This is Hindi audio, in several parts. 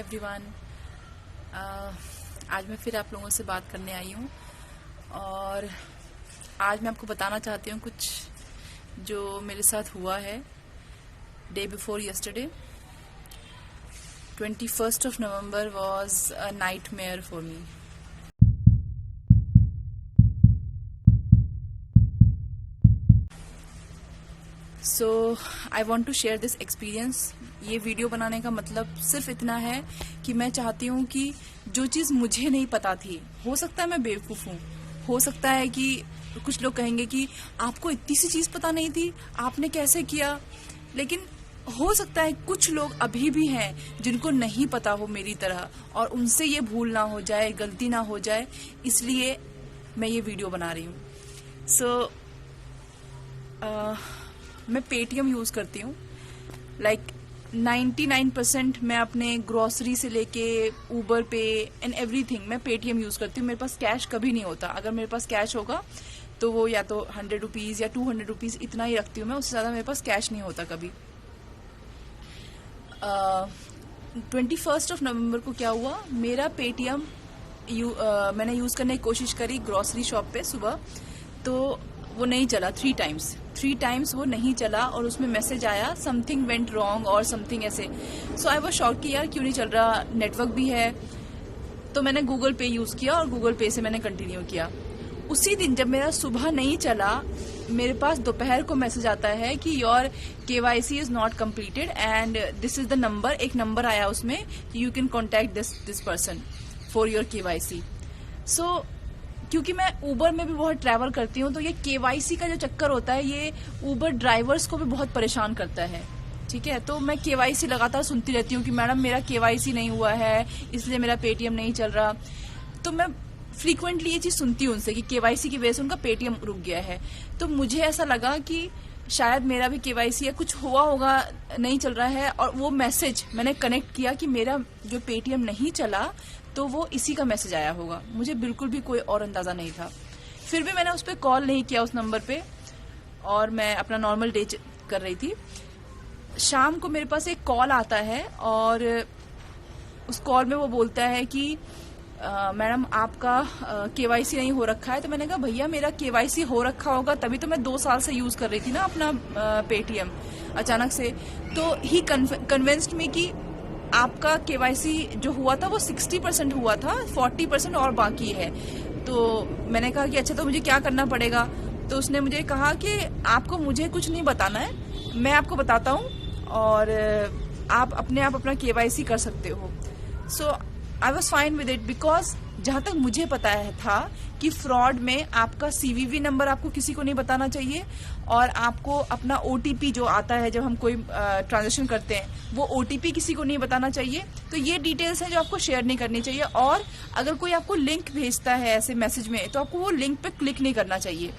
एवरीवन। आज मैं फिर आप लोगों से बात करने आई हूँ और आज मैं आपको बताना चाहती हूँ कुछ जो मेरे साथ हुआ है day before yesterday. 21st of November was a nightmare for me. So I want to share this experience. ये वीडियो बनाने का मतलब सिर्फ इतना है कि मैं चाहती हूँ कि जो चीज़ मुझे नहीं पता थी, हो सकता है मैं बेवकूफ़ हूँ, हो सकता है कि कुछ लोग कहेंगे कि आपको इतनी सी चीज़ पता नहीं थी, आपने कैसे किया, लेकिन हो सकता है कुछ लोग अभी भी हैं जिनको नहीं पता हो मेरी तरह और उनसे ये भूल ना हो जाए, गलती ना हो जाए, इसलिए मैं ये वीडियो बना रही हूँ। सो मैं पेटीएम यूज़ करती हूँ। लाइक 99% मैं अपने ग्रोसरी से लेके ऊबर पे एंड एवरीथिंग मैं पेटीएम यूज़ करती हूँ। मेरे पास कैश कभी नहीं होता। अगर मेरे पास कैश होगा तो वो या तो 100 रुपीज़ या 200 रुपीज़ इतना ही रखती हूँ मैं, उससे ज़्यादा मेरे पास कैश नहीं होता कभी। 21st of November को क्या हुआ, मेरा पेटीएम मैंने यूज़ करने की कोशिश करी ग्रोसरी शॉप पे सुबह, तो वो नहीं चला। 3 टाइम्स वो नहीं चला और उसमें मैसेज आया समथिंग वेंट रॉन्ग और समथिंग ऐसे। सो आई वाज शॉक कि यार क्यों नहीं चल रहा, नेटवर्क भी है। तो मैंने गूगल पे यूज़ किया और गूगल पे से मैंने कंटिन्यू किया। उसी दिन जब मेरा सुबह नहीं चला, मेरे पास दोपहर को मैसेज आता है कि your KYC is not completed and this is the number. एक नंबर आया उसमें कि you can contact this person for your KYC। सो क्योंकि मैं ऊबर में भी बहुत ट्रैवल करती हूँ, तो ये KYC का जो चक्कर होता है ये ऊबर ड्राइवर्स को भी बहुत परेशान करता है। ठीक है, तो मैं KYC लगातार सुनती रहती हूँ कि मैडम मेरा KYC नहीं हुआ है इसलिए मेरा पेटीएम नहीं चल रहा। तो मैं फ्रीक्वेंटली ये चीज़ सुनती हूँ उनसे कि KYC की वजह से उनका पेटीएम रुक गया है। तो मुझे ऐसा लगा कि शायद मेरा भी KYC या कुछ हुआ होगा, नहीं चल रहा है। और वो मैसेज मैंने कनेक्ट किया कि मेरा जो पेटीएम नहीं चला तो वो इसी का मैसेज आया होगा। मुझे बिल्कुल भी कोई और अंदाज़ा नहीं था। फिर भी मैंने उस पर कॉल नहीं किया उस नंबर पे और मैं अपना नॉर्मल डे कर रही थी। शाम को मेरे पास एक कॉल आता है और उस कॉल में वो बोलता है कि मैडम आपका KYC नहीं हो रखा है। तो मैंने कहा भैया मेरा KYC हो रखा होगा तभी तो मैं 2 साल से यूज़ कर रही थी ना अपना पेटीएम अचानक से। तो ही कन्विंस्ड मी कि आपका KYC जो हुआ था वो 60% हुआ था, 40% और बाकी है। तो मैंने कहा कि अच्छा तो मुझे क्या करना पड़ेगा। तो उसने मुझे कहा कि आपको मुझे कुछ नहीं बताना है, मैं आपको बताता हूँ और आप अपने आप अपना KYC कर सकते हो। So I was fine with it because जहाँ तक मुझे पता था कि फ्रॉड में आपका CVV नंबर आपको किसी को नहीं बताना चाहिए और आपको अपना OTP जो आता है जब हम कोई ट्रांजेक्शन करते हैं वो OTP किसी को नहीं बताना चाहिए। तो ये डिटेल्स हैं जो आपको शेयर नहीं करनी चाहिए। और अगर कोई आपको लिंक भेजता है ऐसे मैसेज में तो आपको वो लिंक पे क्लिक नहीं करना चाहिए।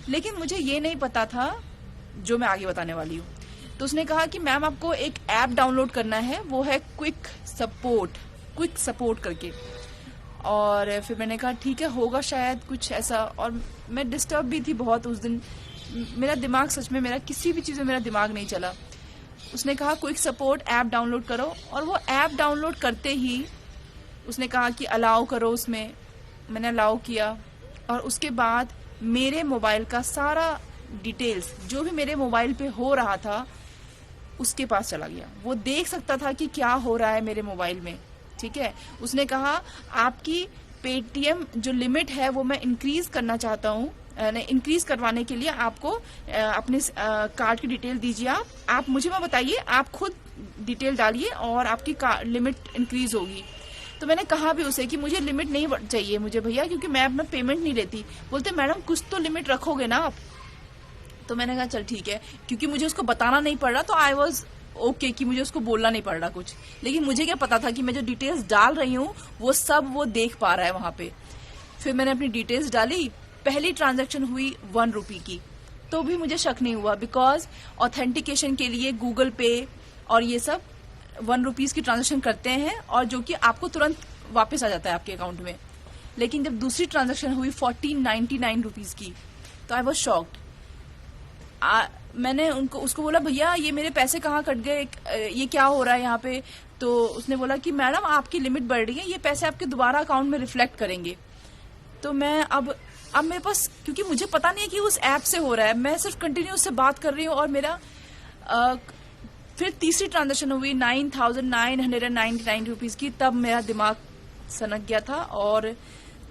लेकिन मुझे ये नहीं पता था जो मैं आगे बताने वाली हूँ। तो उसने कहा कि मैम आपको एक ऐप डाउनलोड करना है, वो है क्विक सपोर्ट करके। और फिर मैंने कहा ठीक है होगा शायद कुछ ऐसा। और मैं डिस्टर्ब भी थी बहुत उस दिन, मेरा दिमाग सच में मेरा किसी भी चीज़ में मेरा दिमाग नहीं चला। उसने कहा क्विक सपोर्ट ऐप डाउनलोड करो और वो ऐप डाउनलोड करते ही उसने कहा कि अलाउ करो उसमें। मैंने अलाउ किया और उसके बाद मेरे मोबाइल का सारा डिटेल्स जो भी मेरे मोबाइल पे हो रहा था उसके पास चला गया। वो देख सकता था कि क्या हो रहा है मेरे मोबाइल में। ठीक है, उसने कहा आपकी पेटीएम जो लिमिट है वो मैं इंक्रीज करना चाहता हूँ, इंक्रीज करवाने के लिए आपको अपने कार्ड की डिटेल दीजिए। आप मुझे मत बताइए, आप खुद डिटेल डालिए और आपकी लिमिट इंक्रीज होगी। तो मैंने कहा भी उसे कि मुझे लिमिट नहीं चाहिए मुझे भैया, क्योंकि मैं अपना पेमेंट नहीं लेती। बोलते मैडम कुछ तो लिमिट रखोगे ना आप। तो मैंने कहा चल ठीक है, क्योंकि मुझे उसको बताना नहीं पड़ रहा तो आई वॉज ओके कि मुझे उसको बोलना नहीं पड़ रहा कुछ। लेकिन मुझे क्या पता था कि मैं जो डिटेल्स डाल रही हूँ वो सब वो देख पा रहा है वहां पे। फिर मैंने अपनी डिटेल्स डाली। पहली ट्रांजैक्शन हुई 1 रुपये की, तो भी मुझे शक नहीं हुआ बिकॉज ऑथेंटिकेशन के लिए गूगल पे और ये सब 1 रुपीज़ की ट्रांजैक्शन करते हैं और जो कि आपको तुरंत वापस आ जाता है आपके अकाउंट में। लेकिन जब दूसरी ट्रांजैक्शन हुई 1499 रुपीज़ की तो आई वॉज शॉक्ड। मैंने उसको बोला भैया ये मेरे पैसे कहाँ कट गए, ये क्या हो रहा है यहाँ पे। तो उसने बोला कि मैडम आपकी लिमिट बढ़ रही है, ये पैसे आपके दोबारा अकाउंट में रिफ्लेक्ट करेंगे। तो मैं अब मेरे पास, क्योंकि मुझे पता नहीं है कि उस ऐप से हो रहा है, मैं सिर्फ कंटिन्यू उससे बात कर रही हूँ और मेरा फिर तीसरी ट्रांजेक्शन हुई 9,999 रुपीज की, तब मेरा दिमाग सनक गया था और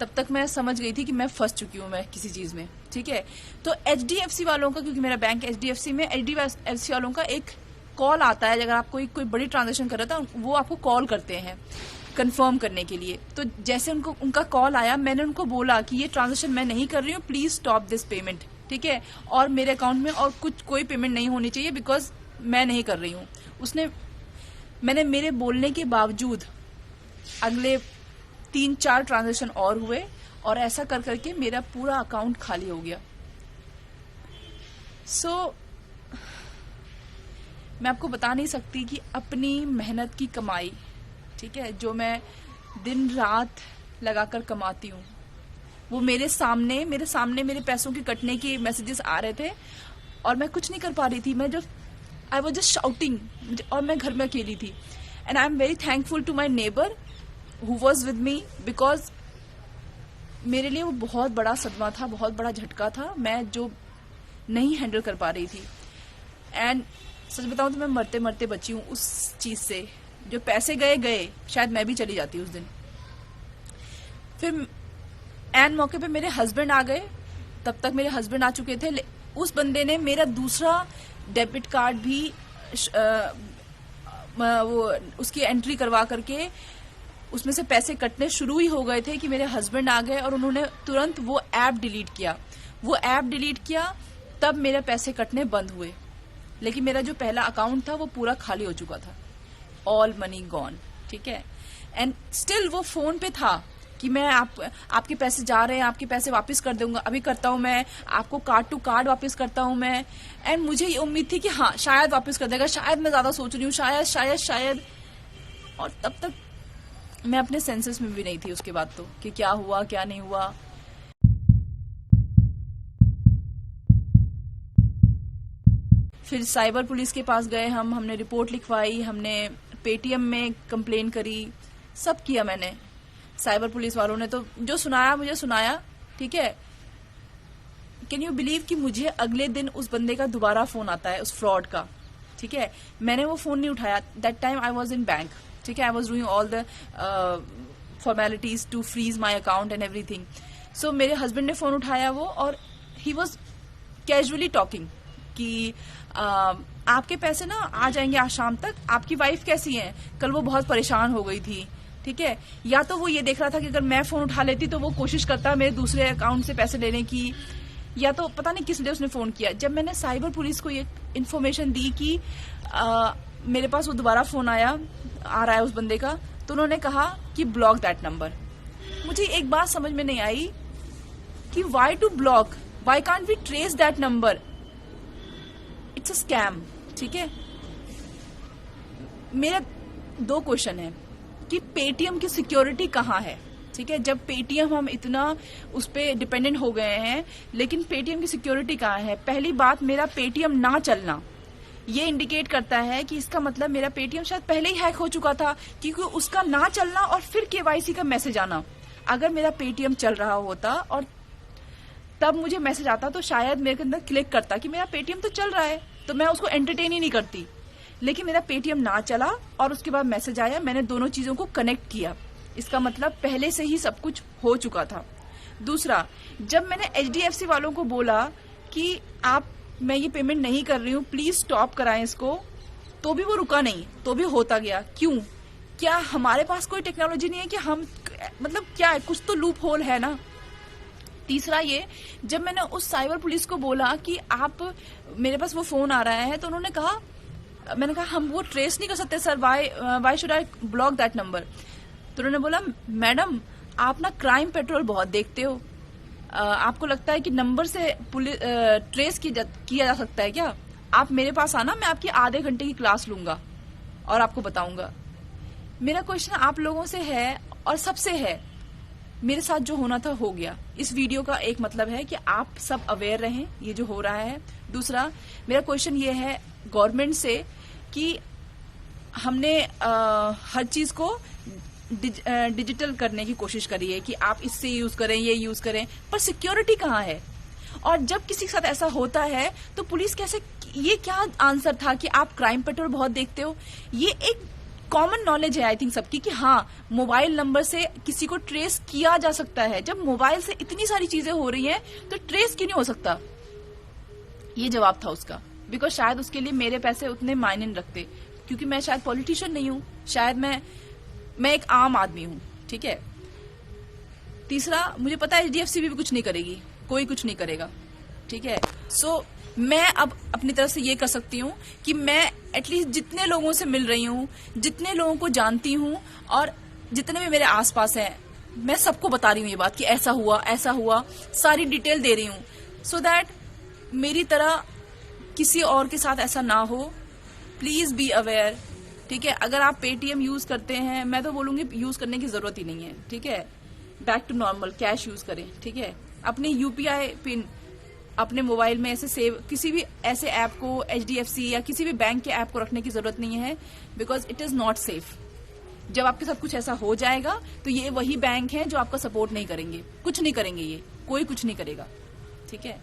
तब तक मैं समझ गई थी कि मैं फंस चुकी हूँ मैं किसी चीज में। ठीक है, तो HDFC वालों का, क्योंकि मेरा बैंक HDFC में, HDFC वालों का एक कॉल आता है अगर आप कोई बड़ी ट्रांजेक्शन कर रहा था, वो आपको कॉल करते हैं कंफर्म करने के लिए। तो जैसे उनका कॉल आया, मैंने उनको बोला कि ये ट्रांजेक्शन मैं नहीं कर रही हूँ, प्लीज स्टॉप दिस पेमेंट। ठीक है, और मेरे अकाउंट में और कोई पेमेंट नहीं होनी चाहिए बिकॉज मैं नहीं कर रही हूँ। मैंने मेरे बोलने के बावजूद अगले 3-4 ट्रांजेक्शन और हुए और ऐसा कर करके मेरा पूरा अकाउंट खाली हो गया। मैं आपको बता नहीं सकती कि अपनी मेहनत की कमाई, ठीक है, जो मैं दिन रात लगाकर कमाती हूँ, वो मेरे सामने मेरे पैसों के कटने के मैसेजेस आ रहे थे और मैं कुछ नहीं कर पा रही थी। आई वॉज जस्ट शाउटिंग और मैं घर में अकेली थी। And I am very thankful to my neighbour who was with me, because मेरे लिए वो बहुत बड़ा सदमा था, बहुत बड़ा झटका था, मैं जो नहीं हैंडल कर पा रही थी। एंड सच बताऊं तो मैं मरते मरते बची हूँ उस चीज से। जो पैसे गए, शायद मैं भी चली जाती उस दिन। फिर एन मौके पे मेरे हस्बैंड आ गए, तब तक मेरे हस्बैंड आ चुके थे। उस बंदे ने मेरा दूसरा डेबिट कार्ड भी वो उसकी एंट्री करवा करके उसमें से पैसे कटने शुरू ही हो गए थे कि मेरे हस्बैंड आ गए और उन्होंने तुरंत वो ऐप डिलीट किया। तब मेरे पैसे कटने बंद हुए। लेकिन मेरा जो पहला अकाउंट था वो पूरा खाली हो चुका था, ऑल मनी गॉन। ठीक है, एंड स्टिल वो फोन पे था कि मैं आपके पैसे जा रहे हैं, आपके पैसे वापस कर दूंगा, अभी करता हूं मैं, आपको कार्ड टू कार्ड वापस करता हूं मैं। एंड मुझे ये उम्मीद थी कि हाँ शायद वापस कर देगा, शायद मैं ज्यादा सोच रही हूँ, शायद। और तब तक मैं अपने सेंसेस में भी नहीं थी उसके बाद तो, कि क्या हुआ क्या नहीं हुआ। फिर साइबर पुलिस के पास गए हमने रिपोर्ट लिखवाई, हमने पेटीएम में कंप्लेन करी, सब किया मैंने। साइबर पुलिस वालों ने तो जो सुनाया मुझे सुनाया। ठीक है, कैन यू बिलीव कि मुझे अगले दिन उस बंदे का दोबारा फोन आता है, उस फ्रॉड का। ठीक है, मैंने वो फोन नहीं उठाया, that time I was in bank. ठीक है, I was doing all the formalities to freeze my account and everything. So मेरे हस्बैंड ने फोन उठाया वो, और ही वॉज कैजुअली टॉकिंग कि आपके पैसे ना आ जाएंगे आज शाम तक, आपकी वाइफ कैसी है, कल वो बहुत परेशान हो गई थी। ठीक है, या तो वो ये देख रहा था कि अगर मैं फोन उठा लेती तो वो कोशिश करता मेरे दूसरे अकाउंट से पैसे लेने की, या तो पता नहीं किस लिए उसने फोन किया। जब मैंने साइबर पुलिस को ये इन्फॉर्मेशन दी कि मेरे पास वो दोबारा फोन आ रहा है उस बंदे का, तो उन्होंने कहा कि ब्लॉक दैट नंबर। मुझे एक बात समझ में नहीं आई कि why to block, why can't we trace that number, it's a scam. ठीक है, मेरा 2 क्वेश्चन है कि पेटीएम की सिक्योरिटी कहाँ है। ठीक है, जब पेटीएम हम इतना उस पर डिपेंडेंट हो गए हैं, लेकिन पेटीएम की सिक्योरिटी कहाँ है। पहली बात, मेरा पेटीएम ना चलना ये इंडिकेट करता है कि इसका मतलब मेरा पेटीएम शायद पहले ही हैक हो चुका था, क्योंकि उसका ना चलना और फिर केवाईसी का मैसेज आना। अगर मेरा पेटीएम चल रहा होता और तब मुझे मैसेज आता तो शायद मेरे अंदर क्लिक करता कि मेरा पेटीएम तो चल रहा है, तो मैं उसको एंटरटेन ही नहीं करती। लेकिन मेरा पेटीएम ना चला और उसके बाद मैसेज आया, मैंने दोनों चीजों को कनेक्ट किया, इसका मतलब पहले से ही सब कुछ हो चुका था। दूसरा, जब मैंने HDFC वालों को बोला कि मैं ये पेमेंट नहीं कर रही हूँ, प्लीज स्टॉप कराएं इसको, तो भी वो रुका नहीं, तो भी होता गया। क्यों? क्या हमारे पास कोई टेक्नोलॉजी नहीं है कि हम, मतलब क्या है, कुछ तो लूप होल है ना। तीसरा ये, जब मैंने उस साइबर पुलिस को बोला कि मेरे पास वो फोन आ रहा है, तो उन्होंने कहा, मैंने कहा हम वो ट्रेस नहीं कर सकते sir, why should I block that number. तो उन्होंने बोला, मैडम आप ना क्राइम पेट्रोल बहुत देखते हो, आपको लगता है कि नंबर से ट्रेस किया जा सकता है क्या? आप मेरे पास आना, मैं आपकी आधे घंटे की क्लास लूंगा और आपको बताऊंगा। मेरा क्वेश्चन आप लोगों से है और सबसे है, मेरे साथ जो होना था हो गया। इस वीडियो का एक मतलब है कि आप सब अवेयर रहें ये जो हो रहा है। दूसरा, मेरा क्वेश्चन ये है गवर्नमेंट से कि हमने हर चीज को डिजिटल करने की कोशिश करी है कि आप इससे यूज करें, ये यूज करें, पर सिक्योरिटी कहाँ है? और जब किसी के साथ ऐसा होता है तो पुलिस कैसे, ये क्या आंसर था कि आप क्राइम पेट्रोल बहुत देखते हो? ये एक कॉमन नॉलेज है आई थिंक सबकी कि हाँ, मोबाइल नंबर से किसी को ट्रेस किया जा सकता है। जब मोबाइल से इतनी सारी चीजें हो रही हैं तो ट्रेस क्यों नहीं हो सकता? ये जवाब था उसका। बिकॉज शायद उसके लिए मेरे पैसे उतने मायने नहीं रखते, क्योंकि मैं शायद पॉलिटिशियन नहीं हूं, शायद मैं एक आम आदमी हूं। ठीक है। तीसरा, मुझे पता है HDFC भी कुछ नहीं करेगी, कोई कुछ नहीं करेगा। ठीक है। सो मैं अब अपनी तरफ से ये कर सकती हूँ कि मैं एटलीस्ट जितने लोगों से मिल रही हूँ, जितने लोगों को जानती हूँ और जितने भी मेरे आसपास हैं, मैं सबको बता रही हूँ ये बात कि ऐसा हुआ, सारी डिटेल दे रही हूँ, सो दैट मेरी तरह किसी और के साथ ऐसा ना हो। Please be aware. ठीक है। अगर आप पेटीएम यूज करते हैं, मैं तो बोलूंगी यूज करने की जरूरत ही नहीं है। ठीक है। Back to normal cash use करें। ठीक है। अपनी UPI पिन अपने मोबाइल में ऐसे सेव, किसी भी ऐसे ऐप को HDFC या किसी भी बैंक के ऐप को रखने की जरूरत नहीं है, because it is not safe. जब आपके साथ कुछ ऐसा हो जाएगा तो ये वही बैंक है जो आपका सपोर्ट नहीं करेंगे, कुछ नहीं करेंगे, ये कोई कुछ नहीं करेगा। ठीक है।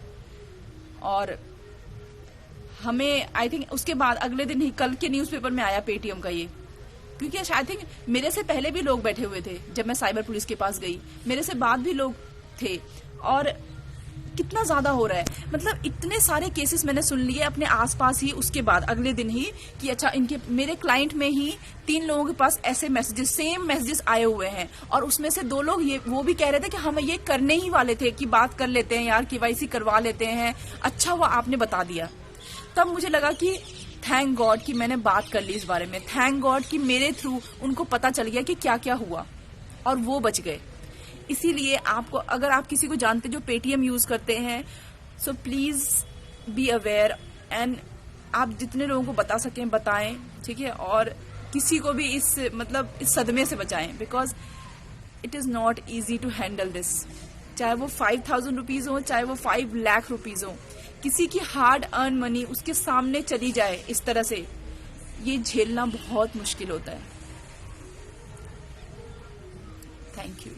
और हमें आई थिंक उसके बाद अगले दिन ही कल के न्यूज़पेपर में आया पेटीएम का ये, क्योंकि आई थिंक मेरे से पहले भी लोग बैठे हुए थे जब मैं साइबर पुलिस के पास गई, मेरे से बाद भी लोग थे, और कितना ज्यादा हो रहा है। मतलब इतने सारे केसेस मैंने सुन लिए अपने आसपास ही उसके बाद अगले दिन ही कि अच्छा, इनके मेरे क्लाइंट में ही 3 लोगों के पास ऐसे मैसेजेस, सेम मैसेजेस आए हुए हैं, और उसमें से 2 लोग वो भी कह रहे थे कि हम ये करने ही वाले थे कि बात कर लेते हैं यार, KYC करवा लेते हैं, अच्छा हुआ आपने बता दिया। तब मुझे लगा कि थैंक गॉड कि मैंने बात कर ली इस बारे में, थैंक गॉड कि मेरे थ्रू उनको पता चल गया कि क्या क्या हुआ और वो बच गए। इसीलिए आपको, अगर आप किसी को जानते जो पेटीएम यूज करते हैं, so please be aware, and आप जितने लोगों को बता सकें बताएं। ठीक है। और किसी को भी इस सदमे से बचाएं, because it is not easy to handle this. चाहे वो 5,000 रुपीज हो, चाहे वो 5 लाख रुपीज हो, किसी की हार्ड अर्न मनी उसके सामने चली जाए इस तरह से, ये झेलना बहुत मुश्किल होता है। Thank you.